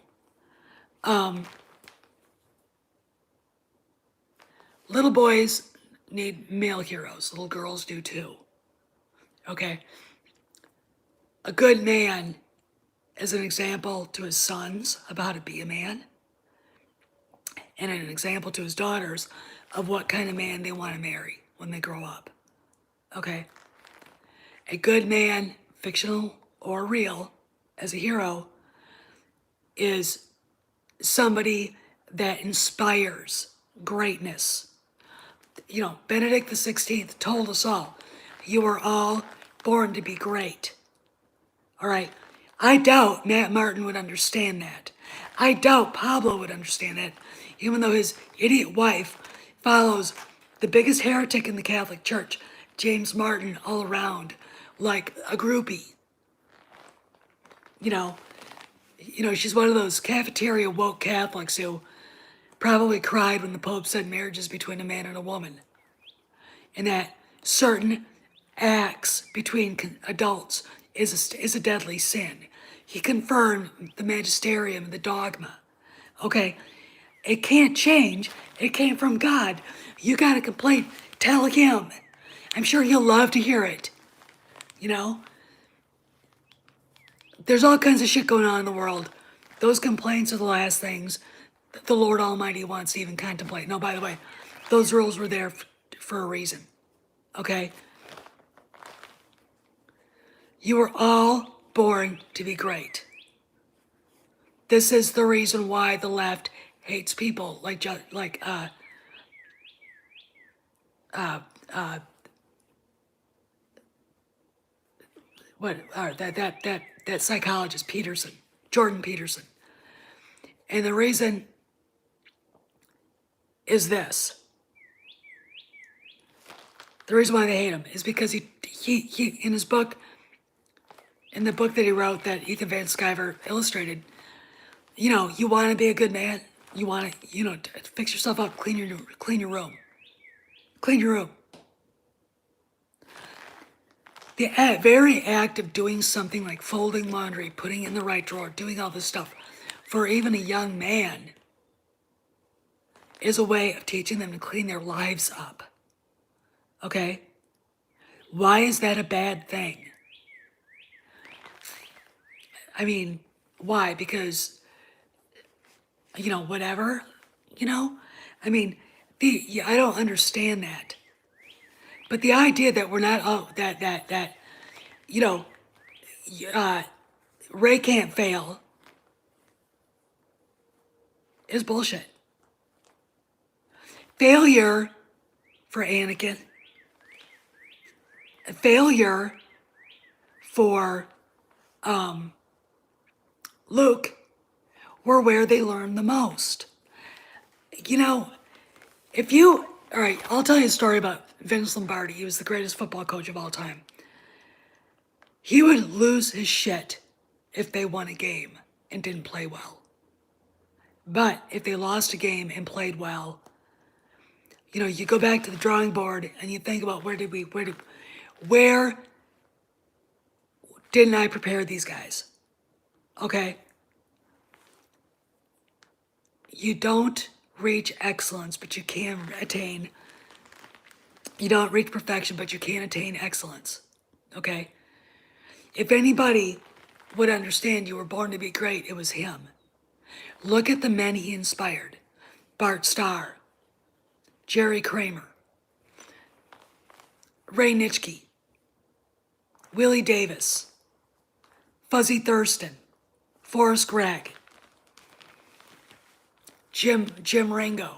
Little boys need male heroes. Little girls do too. Okay? A good man is an example to his sons of how to be a man, and an example to his daughters of what kind of man they want to marry when they grow up. Okay? A good man, fictional or real, as a hero, is somebody that inspires greatness. You know, Benedict the 16th told us all, you are all born to be great. All right? I doubt Matt Martin would understand that. I doubt Pablo would understand that, even though his idiot wife follows the biggest heretic in the Catholic Church, James Martin, all around like a groupie. You know, she's one of those cafeteria woke Catholics who probably cried when the Pope said marriage is between a man and a woman, and that certain acts between adults is a deadly sin. He confirmed the magisterium, the dogma. Okay, it can't change. It came from God. You got a complaint, tell him. I'm sure he'll love to hear it. You know, there's all kinds of shit going on in the world. Those complaints are the last things that the Lord Almighty wants to even contemplate. No, by the way, those rules were there for a reason. Okay? You were all born to be great. This is the reason why the left hates people like that psychologist Peterson, Jordan Peterson. And the reason is this. The reason why they hate him is because he in his book, in the book that he wrote that Ethan Van Sciver illustrated, you know, you want to be a good man. You want to, you know, fix yourself up, clean your room. Clean your room. The very act of doing something like folding laundry, putting it in the right drawer, doing all this stuff, for even a young man, is a way of teaching them to clean their lives up. Okay? Why is that a bad thing? I mean, why? Because, you know, whatever, you know? I mean, I don't understand that. But the idea that we're not, you know, Ray can't fail is bullshit. Failure for Anakin, failure for Luke were where they learned the most. You know, all right, I'll tell you a story about Vince Lombardi. He was the greatest football coach of all time. He would lose his shit if they won a game and didn't play well. But if they lost a game and played well, you know, you go back to the drawing board and you think about where didn't I prepare these guys? Okay? You don't reach excellence, but you can attain. You don't reach perfection, but you can attain excellence. Okay? If anybody would understand you were born to be great, it was him. Look at the men he inspired. Bart Starr, Jerry Kramer, Ray Nitschke, Willie Davis, Fuzzy Thurston, Forrest Gregg, Jim Ringo,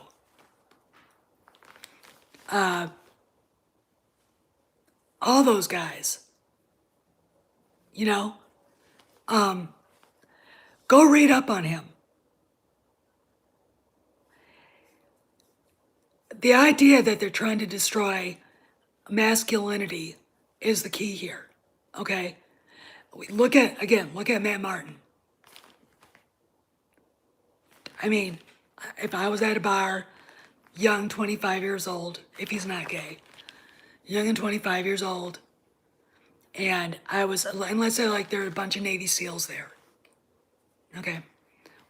all those guys, you know, go read up on him. The idea that they're trying to destroy masculinity is the key here, okay? Look at Matt Martin. I mean, if I was at a bar, young, 25 years old, if he's not gay, young and 25 years old, and let's say like there are a bunch of Navy SEALs there, okay?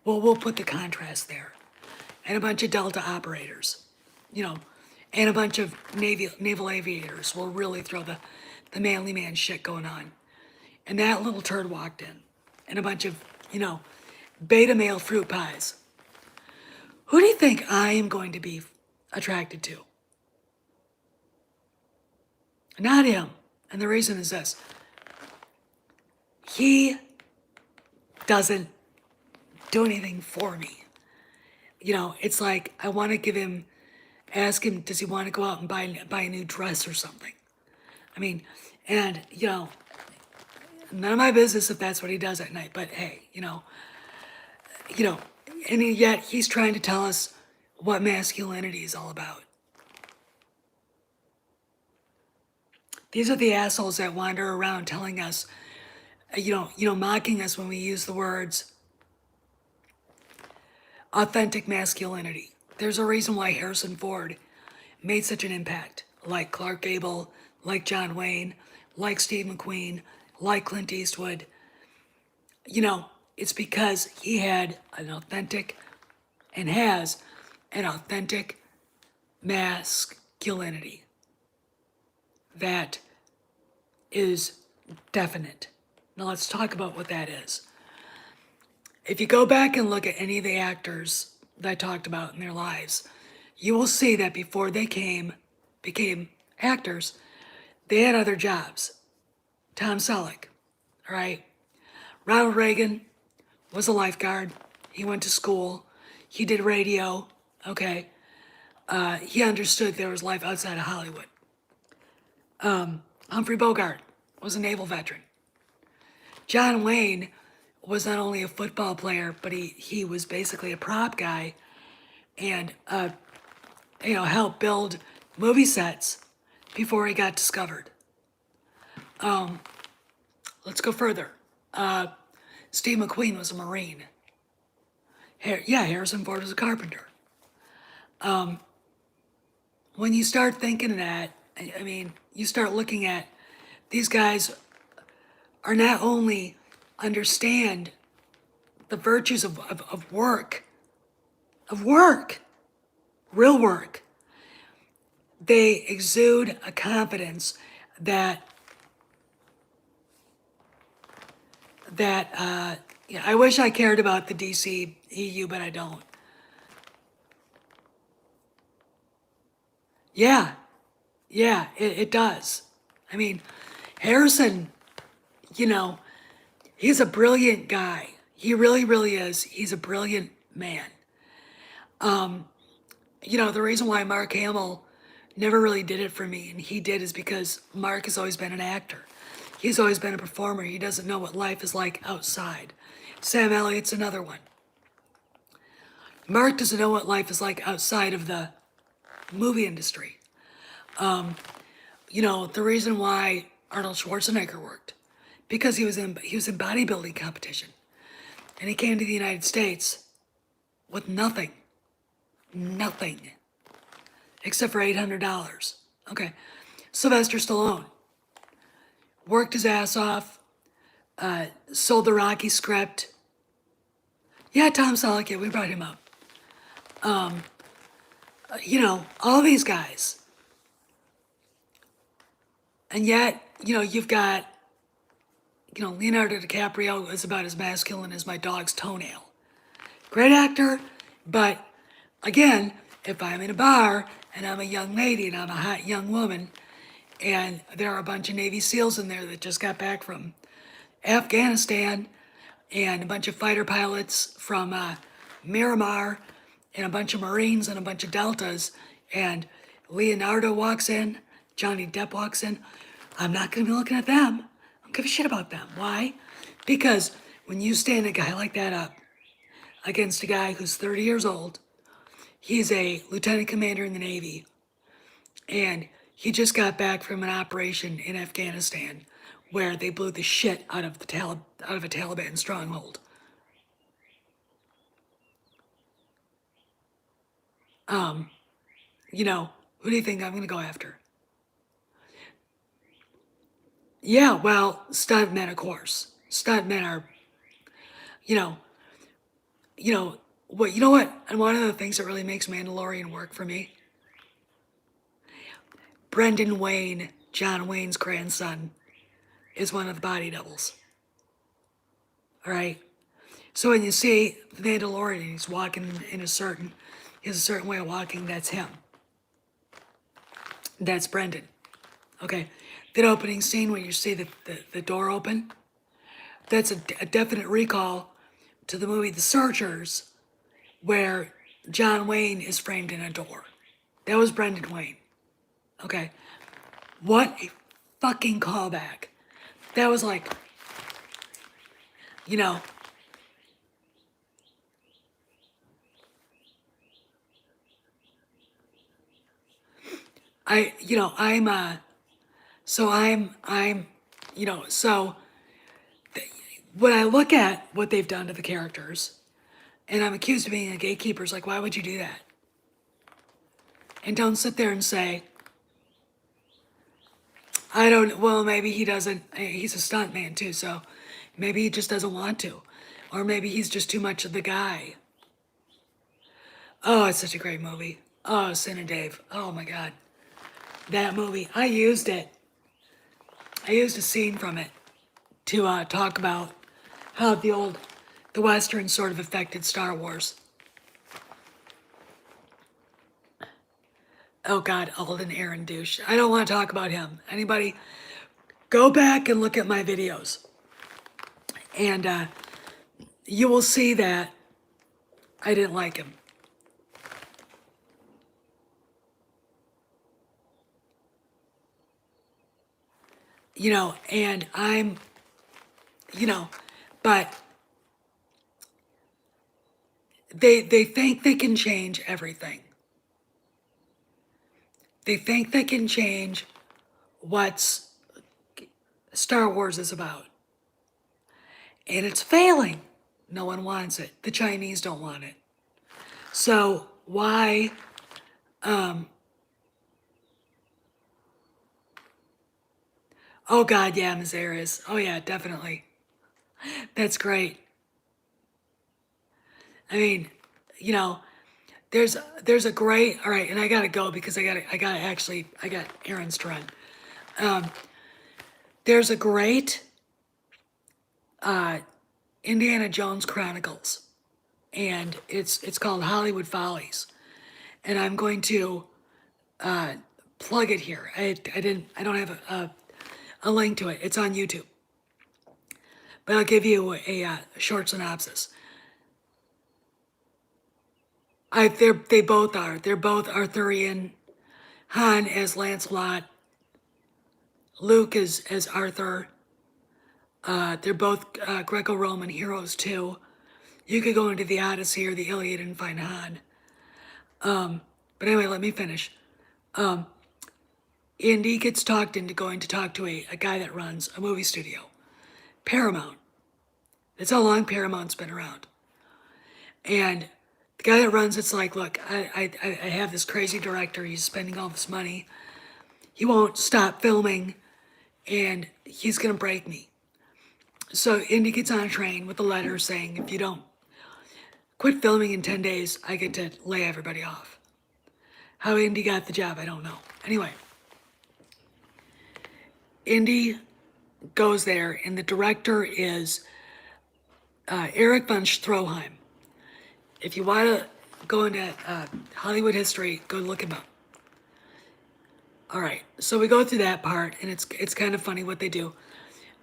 Well, we'll put the contrast there, and a bunch of Delta operators, you know, and a bunch of naval aviators will really throw the manly man shit going on. And that little turd walked in, and a bunch of, you know, beta male fruit pies. Who do you think I am going to be attracted to? Not him. And the reason is this: he doesn't do anything for me. You know, it's like I want to ask him, does he want to go out and buy a new dress or something? I mean, and you know, none of my business if that's what he does at night. But hey, you know, and yet he's trying to tell us what masculinity is all about. These are the assholes that wander around telling us, mocking us when we use the words authentic masculinity. There's a reason why Harrison Ford made such an impact, like Clark Gable, like John Wayne, like Steve McQueen, like Clint Eastwood. You know, it's because he had an authentic and has an authentic masculinity that is definite. Now let's talk about what that is. If you go back and look at any of the actors that I talked about in their lives, you will see that before they became actors, they had other jobs. Tom Selleck, all right? Ronald Reagan was a lifeguard. He went to school. He did radio, okay? He understood there was life outside of Hollywood. Humphrey Bogart was a naval veteran. John Wayne was not only a football player, but he was basically a prop guy and helped build movie sets before he got discovered. Let's go further. Steve McQueen was a Marine. Harrison Ford was a carpenter. When you start thinking that, I mean, you start looking at these guys are not only understand the virtues of work, real work. They exude a confidence that I wish I cared about the DC EU, but I don't. Yeah, it does. I mean, Harrison, he's a brilliant guy. He really, really is. He's a brilliant man. The reason why Mark Hamill never really did it for me, and he did, is because Mark has always been an actor. He's always been a performer. He doesn't know what life is like outside. Sam Elliott's another one. Mark doesn't know what life is like outside of the movie industry. The reason why Arnold Schwarzenegger worked, because he was in bodybuilding competition, and he came to the United States with nothing, except for $800. Okay, Sylvester Stallone worked his ass off, sold the Rocky script. Yeah, Tom Selleck, yeah, we brought him up. All these guys. And yet, you've got, Leonardo DiCaprio is about as masculine as my dog's toenail. Great actor, but again, if I'm in a bar and I'm a young lady and I'm a hot young woman, and there are a bunch of Navy SEALs in there that just got back from Afghanistan, and a bunch of fighter pilots from Miramar, and a bunch of Marines and a bunch of Deltas, and Leonardo walks in, Johnny Depp walks in, I'm not going to be looking at them. I don't give a shit about them. Why? Because when you stand a guy like that up against a guy who's 30 years old, he's a lieutenant commander in the Navy, and he just got back from an operation in Afghanistan where they blew the shit out of a Taliban stronghold. Who do you think I'm going to go after? Yeah, well, stuntmen, of course. Stuntmen are, you know, what? And one of the things that really makes Mandalorian work for me Brendan Wayne, John Wayne's grandson, is one of the body doubles. All right. So when you see the Mandalorian, he's walking in he has a certain way of walking. That's him. That's Brendan. Okay. That opening scene when you see the door open, that's a definite recall to the movie The Searchers, where John Wayne is framed in a door. That was Brendan Wayne. Okay. What a fucking callback. That was like, you know, so when I look at what they've done to the characters, and I'm accused of being a gatekeeper, it's like, why would you do that? And don't sit there and say, well, maybe he doesn't, he's a stunt man too, so maybe he just doesn't want to. Or maybe he's just too much of the guy. Oh, it's such a great movie. Oh, Sin and Dave. Oh my God. That movie. I used it. I used a scene from it to talk about how the Western sort of affected Star Wars. Oh God, Alden Aaron douche. I don't want to talk about him. Anybody, go back and look at my videos. And you will see that I didn't like him. And but they think they can change everything. They think they can change what's Star Wars is about. And it's failing. No one wants it. The Chinese don't want it. So why, oh God, yeah, Mazaris. Oh yeah, definitely. That's great. I mean, you know, there's a great, all right, and I gotta go because I got errands to run. There's a great Indiana Jones Chronicles, and it's called Hollywood Follies, and I'm going to plug it here. I don't have a link to it. It's on YouTube, but I'll give you a short synopsis. They both are. They're both Arthurian. Han as Lancelot. Luke as Arthur. They're both Greco-Roman heroes too. You could go into the Odyssey or the Iliad and find Han. But anyway, let me finish. Indy gets talked into going to talk to a guy that runs a movie studio, Paramount. That's how long Paramount's been around. And the guy that runs it's like, look, I have this crazy director. He's spending all this money. He won't stop filming, and he's gonna break me. So Indy gets on a train with a letter saying, if you don't quit filming in 10 days, I get to lay everybody off. How Indy got the job, I don't know. Anyway, Indy goes there, and the director is Erich von Stroheim. If you want to go into Hollywood history, go look him up. All right, so we go through that part, and it's kind of funny what they do.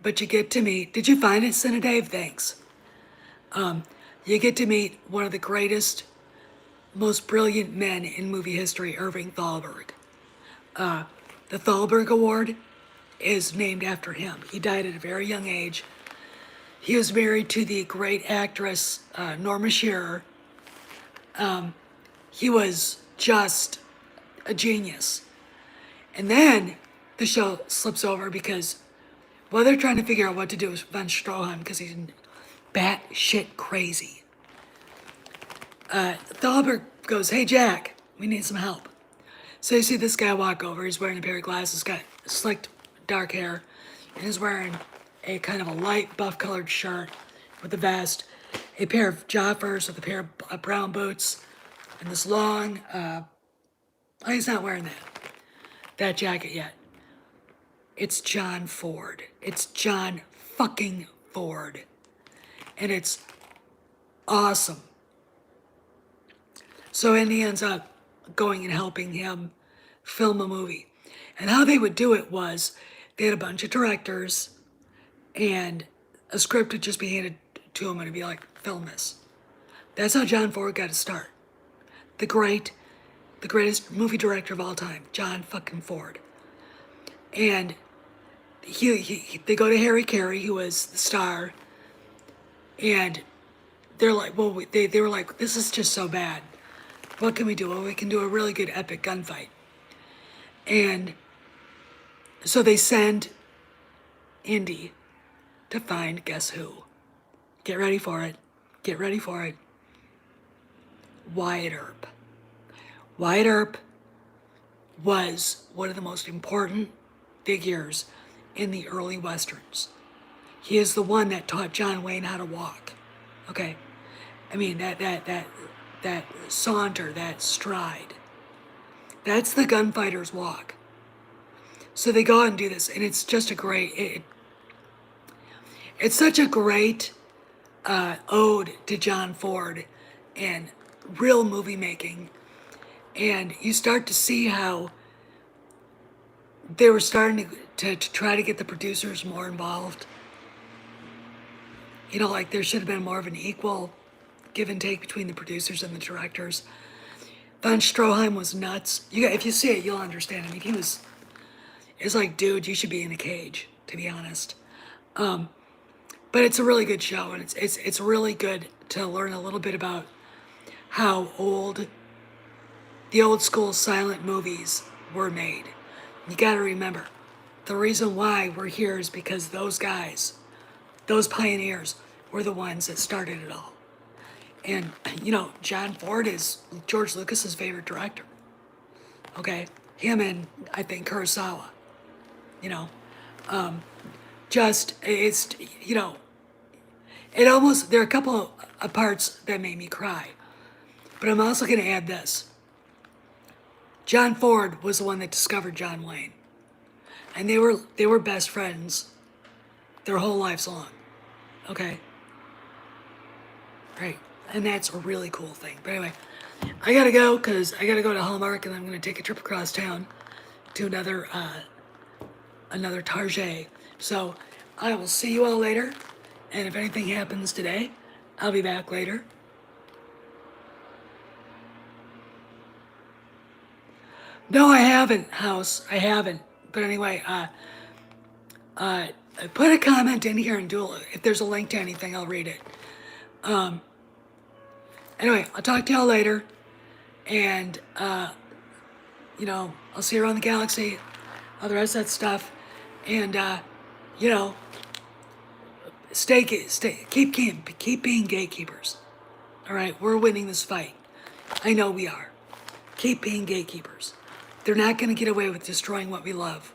But you get to meet, did you find it, Senator Dave? Thanks. You get to meet one of the greatest, most brilliant men in movie history, Irving Thalberg. The Thalberg Award is named after him. He died at a very young age. He was married to the great actress Norma Shearer. He was just a genius. And then the show slips over because, well, they're trying to figure out what to do with von Stroheim because he's batshit crazy. Thalberg goes, hey, Jack, we need some help. So you see this guy walk over. He's wearing a pair of glasses, got slicked dark hair, and he's wearing a kind of a light buff-colored shirt with a vest, a pair of joggers with a pair of brown boots, and this long, he's not wearing that. that jacket yet. It's John Ford. It's John fucking Ford. And it's awesome. So Indy ends up going and helping him film a movie. And how they would do it was they had a bunch of directors and a script would just be handed to him and it'd be like, film this. That's how John Ford got his start. The greatest movie director of all time, John fucking Ford. And they go to Harry Carey, who was the star, and they're like, well, they were like, this is just so bad. What can we do? Well, we can do a really good epic gunfight. And so they send Indy to find, guess who? Get ready for it. Get ready for it. Wyatt Earp. Wyatt Earp was one of the most important figures in the early Westerns. He is the one that taught John Wayne how to walk. Okay? I mean, that saunter, that stride. That's the gunfighter's walk. So they go out and do this, and it's just a great, it's such a great ode to John Ford and real movie making. And you start to see how they were starting to try to get the producers more involved. You know, like there should have been more of an equal give and take between the producers and the directors. Von Stroheim was nuts. If you see it, you'll understand. I mean, it's like, dude, you should be in a cage, to be honest. But it's a really good show, and it's really good to learn a little bit about how the old school silent movies were made. You gotta remember, the reason why we're here is because those guys, those pioneers, were the ones that started it all. And, you know, John Ford is George Lucas's favorite director. Okay? Him and, I think, Kurosawa. You know? It's, you know, it almost, there are a couple of parts that made me cry. But I'm also going to add this. John Ford was the one that discovered John Wayne. And they were best friends their whole lives long. Okay? Right. And that's a really cool thing. But anyway, I gotta go because I gotta go to Hallmark and I'm gonna take a trip across town to another Target. So I will see you all later. And if anything happens today, I'll be back later. No, I haven't, House. I haven't. But anyway, put a comment in here and if there's a link to anything, I'll read it. Anyway, I'll talk to y'all later. And, you know, I'll see you around the galaxy, all the rest of that stuff. And, you know, keep being gatekeepers. All right, we're winning this fight. I know we are. Keep being gatekeepers. They're not going to get away with destroying what we love.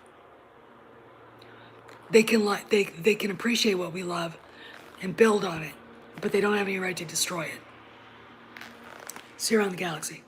They can appreciate what we love and build on it, but they don't have any right to destroy it. See you around the galaxy.